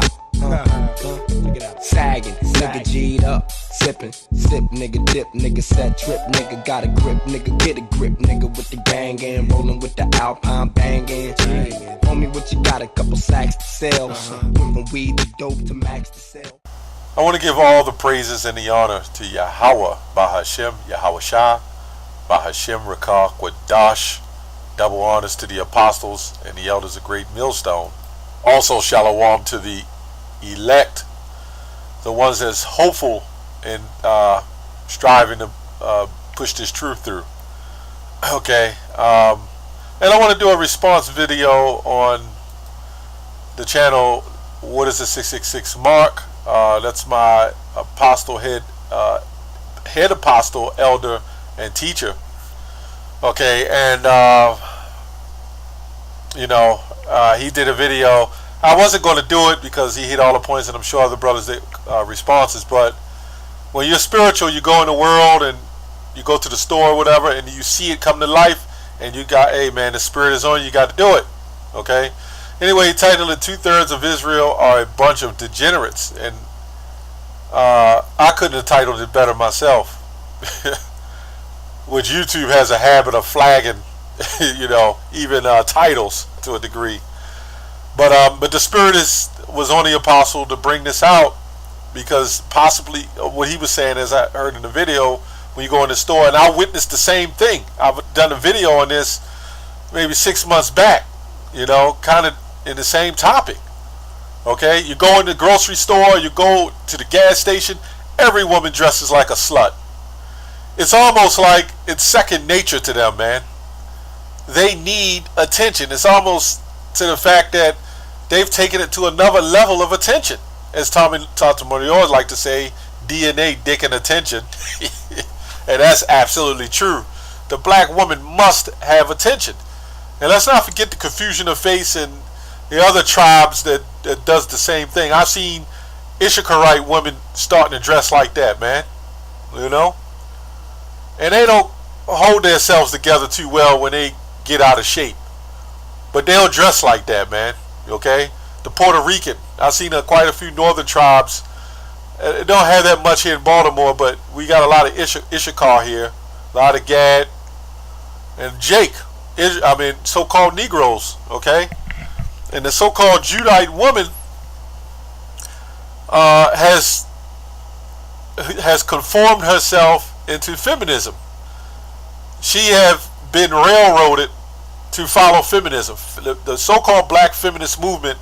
side. Check it out. Sagging, nigga G'd up, sipping, sip, nigga dip, nigga set trip, nigga got a grip, nigga get a grip, nigga with the gang and rolling with the Alpine banging. Homie, what you got? A couple sacks to sell. Went from weed to dope to max to sell. I want to give all the praises and the honor to Yahweh, Bahashem, Yahweh Shah, Bahashem Rakah Quadash. Double honors to the apostles and the elders of Great Millstone. Also shalom to the elect, the ones that's hopeful and striving to push this truth through. Okay, and I want to do a response video on the channel. What is the 666 mark? That's my apostle head apostle, elder, and teacher. Okay, and he did a video. I wasn't going to do it because he hit all the points, and I'm sure other brothers did responses. But when you're spiritual, you go in the world and you go to the store or whatever, and you see it come to life, and you got, hey man, the spirit is on you. You got to do it. Okay. Anyway, he titled it 2/3 of Israel are a bunch of degenerates, and I couldn't have titled it better myself. Which YouTube has a habit of flagging, even titles to a degree. But the spirit was on the apostle to bring this out, because possibly what he was saying, as I heard in the video, when you go in the store, and I witnessed the same thing. I've done a video on this maybe 6 months back, kind of in the same topic. Okay, you go in the grocery store, you go to the gas station, every woman dresses like a slut. It's almost like it's second nature to them, man. They need attention. It's almost to the fact that they've taken it to another level of attention. As Tata Moriarty like to say, DNA, dick, and attention. And that's absolutely true. The black woman must have attention. And let's not forget the confusion of face and the other tribes that does the same thing. I've seen Issacharite women starting to dress like that, man. And they don't hold themselves together too well when they get out of shape. But they'll dress like that, man. Okay? The Puerto Rican. I've seen quite a few northern tribes. It don't have that much here in Baltimore, but we got a lot of Issachar here. A lot of Gad. And Jake. So-called Negroes. Okay? And the so-called Judite woman has conformed herself into feminism. She have been railroaded to follow feminism. The so-called black feminist movement,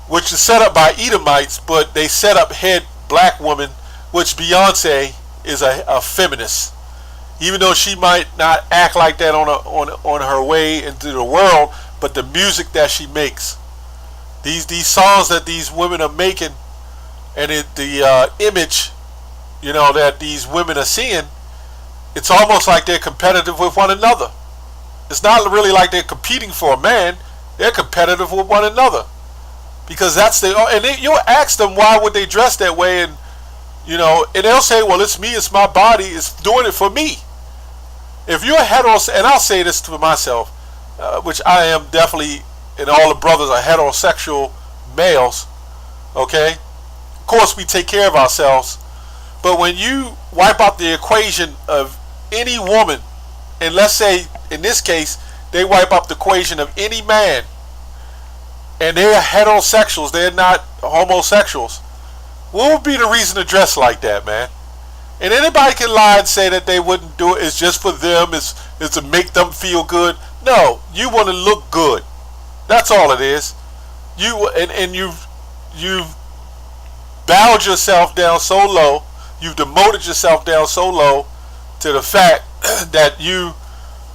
which is set up by Edomites, but they set up head black woman, which Beyonce is a feminist. Even though she might not act like that on her way into the world, but the music that she makes, these songs that these women are making, and the image, that these women are seeing, it's almost like they're competitive with one another. It's not really like they're competing for a man. They're competitive with one another, because that's you'll ask them why would they dress that way, and and they'll say, well, it's me, it's my body, it's doing it for me. If you're heterosexual, and I'll say this to myself, which I am definitely, and all the brothers are heterosexual males, okay? Of course, we take care of ourselves, but when you wipe out the equation of any woman, and let's say, in this case, they wipe out the equation of any man, and they're heterosexuals, they're not homosexuals, what would be the reason to dress like that, man? And anybody can lie and say that they wouldn't do it, it's just for them, it's to make them feel good. No, you want to look good. That's all it is. You've bowed yourself down so low, you've demoted yourself down so low to the fact that you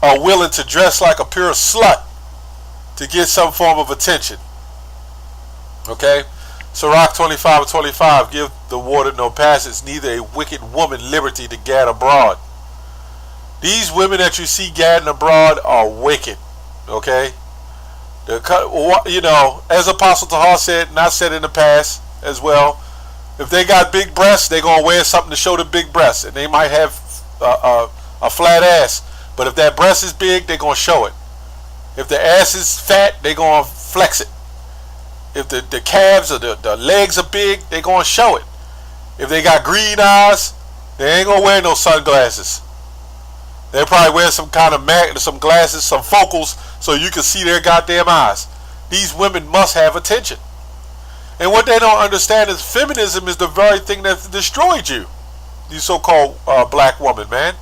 are willing to dress like a pure slut to get some form of attention. Okay? Sirach 25:25, give the water no passage, neither a wicked woman liberty to gad abroad. These women that you see gadding abroad are wicked. Okay? As Apostle Tahar said, and I said in the past as well, if they got big breasts, they're going to wear something to show the big breasts. And they might have a flat ass. But if that breast is big, they're going to show it. If the ass is fat, they're going to flex it. If the calves or the legs are big, they gonna show it. If they got green eyes, they ain't gonna wear no sunglasses. They probably wear some kind of some glasses, some focals, so you can see their goddamn eyes. These women must have attention. And what they don't understand is feminism is the very thing that destroyed you. You so-called black woman, man.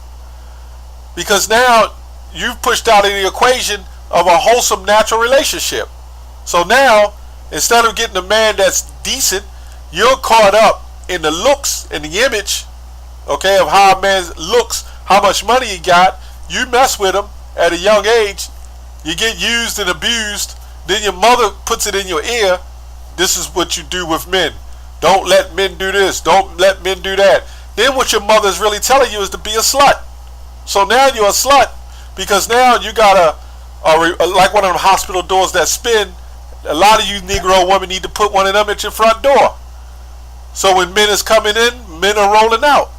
Because now you've pushed out of the equation of a wholesome natural relationship. So now, instead of getting a man that's decent, you're caught up in the looks and the image, okay, of how a man looks, how much money he got. You mess with him at a young age, you get used and abused, then your mother puts it in your ear, this is what you do with men. Don't let men do this, don't let men do that. Then what your mother is really telling you is to be a slut. So now you're a slut, because now you got like one of them hospital doors that spin. A lot of you Negro women need to put one of them at your front door. So when men is coming in, men are rolling out.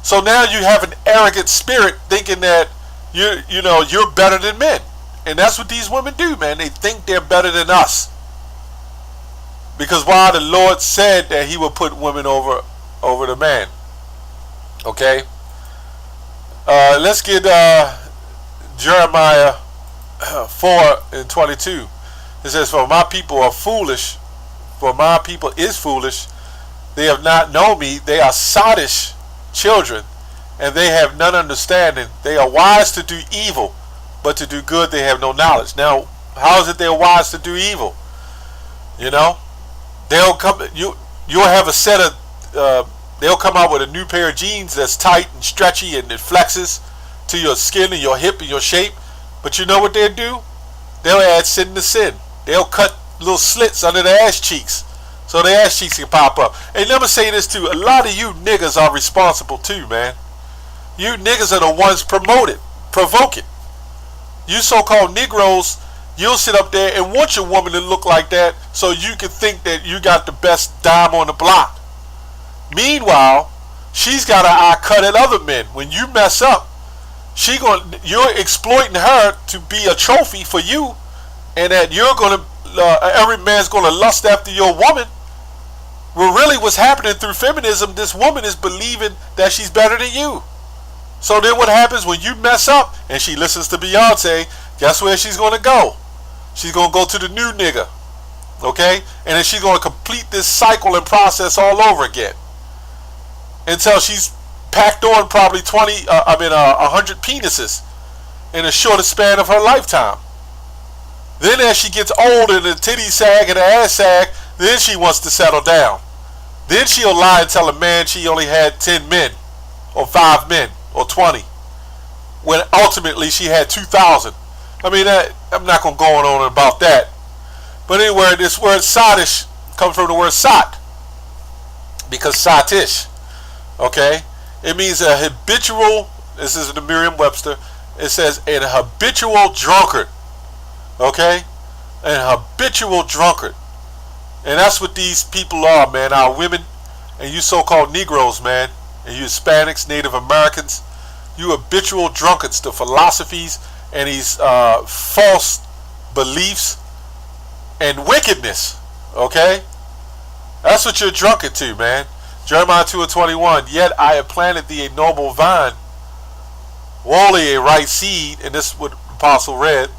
So now you have an arrogant spirit thinking that you're better than men. And that's what these women do, man. They think they're better than us. Because while the Lord said that he would put women over the man. Okay? Let's get Jeremiah 4:22. It says, for my people are foolish, for my people is foolish. They have not known me. They are sottish children, and they have none understanding. They are wise to do evil, but to do good they have no knowledge. Now, how is it they're wise to do evil? They'll come. You'll have a set of. They'll come out with a new pair of jeans that's tight and stretchy and it flexes to your skin and your hip and your shape. But you know what they'll do? They'll add sin to sin. They'll cut little slits under the ass cheeks so the ass cheeks can pop up. And let me say this too. A lot of you niggas are responsible too, man. You niggas are the ones provoke it. You so-called Negroes, you'll sit up there and want your woman to look like that so you can think that you got the best dime on the block. Meanwhile, she's got an eye cut at other men. When you mess up, you're exploiting her to be a trophy for you, and that every man's gonna lust after your woman. Well, really, what's happening through feminism? This woman is believing that she's better than you. So then, what happens when you mess up and she listens to Beyonce? Guess where she's gonna go? She's gonna go to the new nigga, okay? And then she's gonna complete this cycle and process all over again until she's packed on probably 100 penises in the shortest span of her lifetime. Then as she gets older and the titties sag and the ass sag, then she wants to settle down. Then she'll lie and tell a man she only had 10 men or 5 men or 20 when ultimately she had 2,000. I mean, I'm not going to go on about that. But anyway, this word sottish comes from the word sot, because sottish, okay? It means a habitual, this is in the Merriam-Webster, it says an habitual drunkard. Okay? An habitual drunkard. And that's what these people are, man. Our women and you so-called Negroes, man, and you Hispanics, Native Americans, you habitual drunkards to philosophies and these false beliefs and wickedness. Okay? That's what you're drunkard to, man. Jeremiah 2:21, yet I have planted thee a noble vine, wholly a right seed, and this is what the apostle read.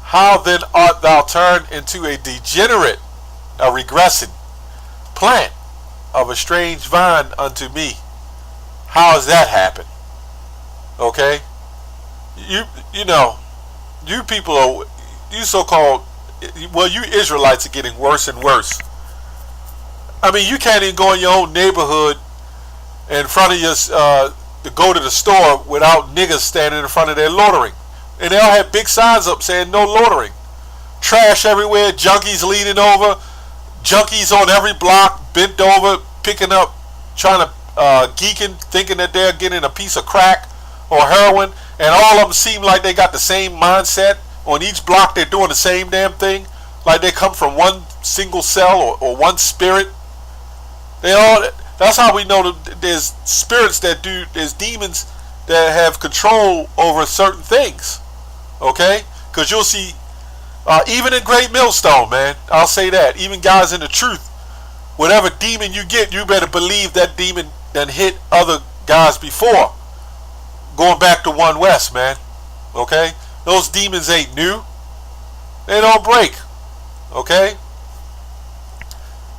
How then art thou turned into a degenerate, a regressing plant of a strange vine unto me? How has that happened? Okay? You people are, you so-called, well, you Israelites are getting worse and worse. I mean, you can't even go in your own neighborhood in front of your, to go to the store without niggas standing in front of their loitering. And they'll have big signs up saying no loitering. Trash everywhere, junkies leaning over, junkies on every block, bent over, picking up, trying to, geeking, thinking that they're getting a piece of crack or heroin. And all of them seem like they got the same mindset. On each block they're doing the same damn thing. Like they come from one single cell or one spirit. That's how we know that there's spirits there's demons that have control over certain things. Okay? Because you'll see Even in Great Millstone, man, I'll say that. Even guys in the truth, whatever demon you get, you better believe that demon done hit other guys before. Going back to One West, man. Okay? Those demons ain't new. They don't break. Okay?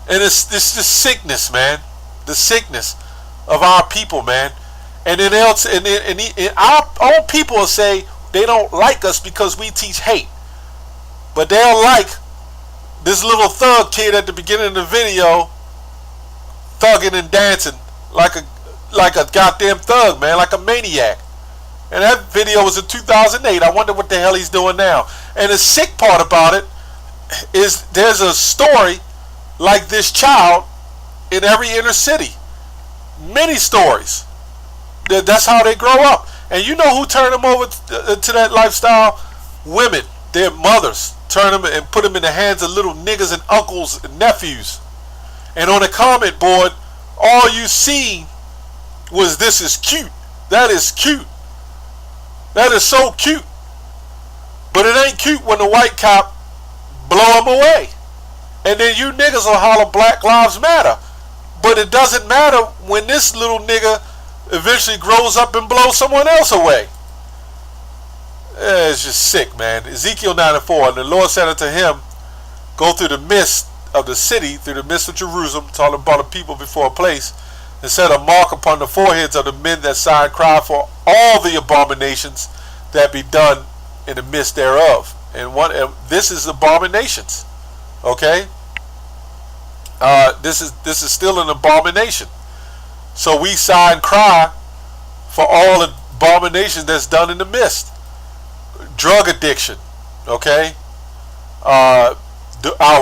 And it's the sickness, man. The sickness of our people, man. And then our own people will say they don't like us because we teach hate. But they'll like this little thug kid at the beginning of the video, thugging and dancing like a goddamn thug, man, like a maniac. And that video was in 2008. I wonder what the hell he's doing now. And the sick part about it is there's a story like this child in every inner city. Many stories. That's how they grow up. And you know who turned them over to that lifestyle? Women, their mothers, turn them and put them in the hands of little niggas and uncles and nephews. And on the comment board, all you see was, "This is cute. That is cute. That is so cute." But it ain't cute when the white cop blow them away. And then you niggas will holler Black Lives Matter. But it doesn't matter when this little nigga eventually grows up and blows someone else away. It's just sick, man. Ezekiel 9:4, and the Lord said unto him, "Go through the midst of the city, through the midst of Jerusalem," talking about the people before a place, "and set a mark upon the foreheads of the men that sigh and cry for all the abominations that be done in the midst thereof." And this is abominations. Okay? This is still an abomination. So we sigh and cry for all the abominations that's done in the midst. Drug addiction, okay? Our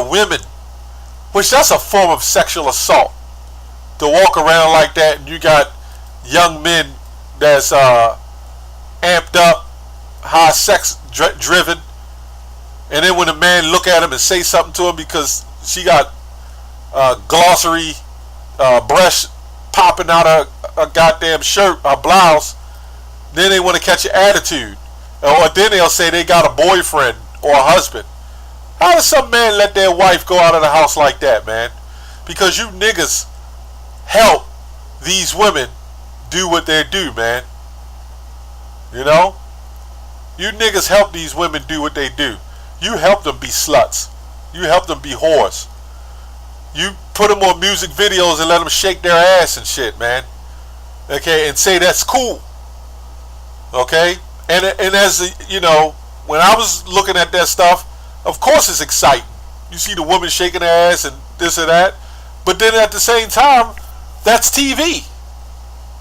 women, which that's a form of sexual assault. To walk around like that, and you got young men that's amped up, high sex driven, and then when a man look at him and say something to him because she got glossary brush popping out her goddamn shirt, her blouse, then they want to catch an attitude. Or then they'll say they got a boyfriend or a husband. How does some man let their wife go out of the house like that, man? Because you niggas help these women do what they do, man. You know? You niggas help these women do what they do. You help them be sluts. You help them be whores. You put them on music videos and let them shake their ass and shit, man. Okay, and say that's cool. Okay? And as you know, when I was looking at that stuff, of course it's exciting. You see the woman shaking her ass and this or that. But then at the same time, that's TV.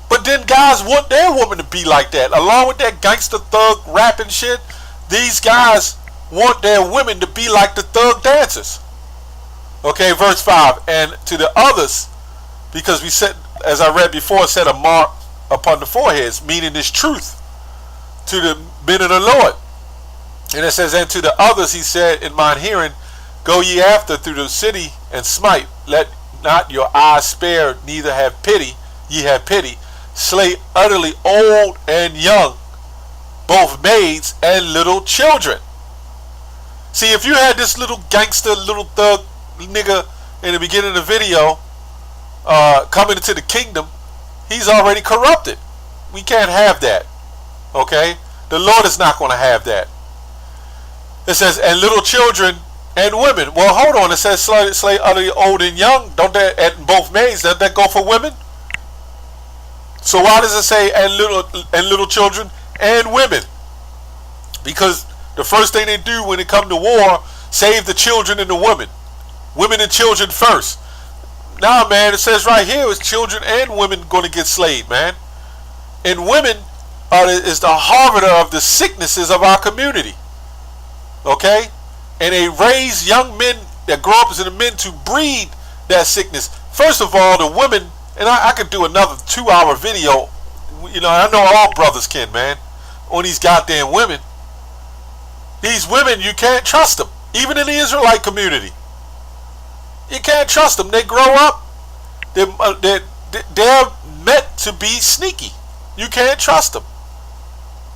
But then guys want their woman to be like that. Along with that gangster thug rapping shit, these guys want their women to be like the thug dancers. Okay, verse 5. And to the others, because we said, as I read before, set a mark upon the foreheads, meaning this truth to the men of the Lord. And it says, and to the others he said in mine hearing, go ye after through the city and smite. Let not your eyes spare, neither have pity. Ye have pity. Slay utterly old and young, both maids and little children. See, if you had this little gangster, little thug nigga in the beginning of the video coming into the kingdom, he's already corrupted. We can't have that. Okay? The Lord is not going to have that. It says, and little children and women. Well, hold on. It says slay utterly old and young. Don't that, and both maids, doesn't that go for women? So why does it say and little children and women? Because the first thing they do when it comes to war, save the children and the women. Women and children first. Nah, man, it says right here is children and women going to get slayed, man. And women is the harbinger of the sicknesses of our community. Okay? And they raise young men that grow up as the men to breed that sickness. First of all, the women, and I could do another 2-hour video. You know, I know all brothers can, man, on these goddamn women. These women, you can't trust them. Even in the Israelite community. You can't trust them. They grow up. They're meant to be sneaky. You can't trust them.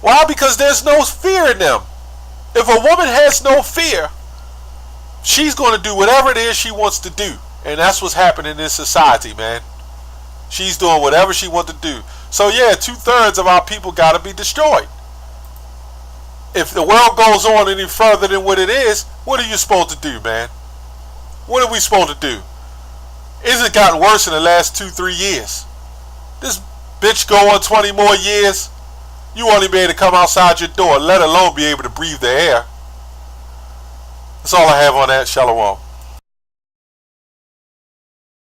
Why? Because there's no fear in them. If a woman has no fear, she's going to do whatever it is she wants to do. And that's what's happening in society, man. She's doing whatever she wants to do. So yeah, 2/3 of our people got to be destroyed. If the world goes on any further than what it is, what are you supposed to do, man? What are we supposed to do? It's gotten worse in the last 2-3 years. This bitch go on 20 more years, you won't even be able to come outside your door, let alone be able to breathe the air. That's all I have on that. Shalom.